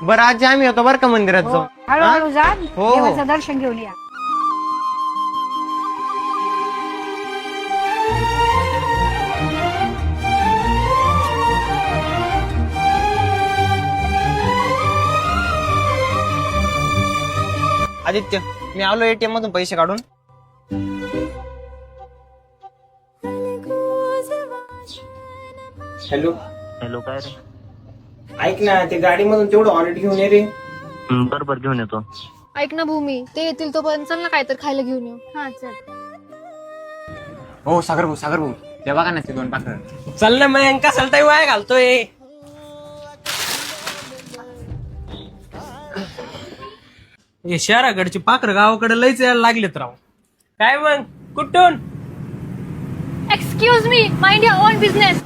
बरं आजी आम्ही होतो बरं का मंदिरात हो, जाऊ हळूहळू जा हो. देवाचं दर्शन घेऊन या. आदित्य मी आलो एटीएम मधून पैसे काढून. हॅलो हॅलो, काय रे? ऐक ना ते गाडी मधून तेवढं ऑर्डर घेऊन ये रे. बरोबर घेऊन येतो. ऐक ना भूमी, ते येतील तोपर्यंत चल ना काहीतरी खायला घेऊन येऊ. हा चल. हो सागर भाऊ ते बघा ना ते दोन पाखरं. चल ना मग कसाला ताई वाया घालतोय. हे शहराकडची पाखरं गावाकडे लयच यायला लागलेत राव. काय मग कुठून? Excuse me, mind your on business.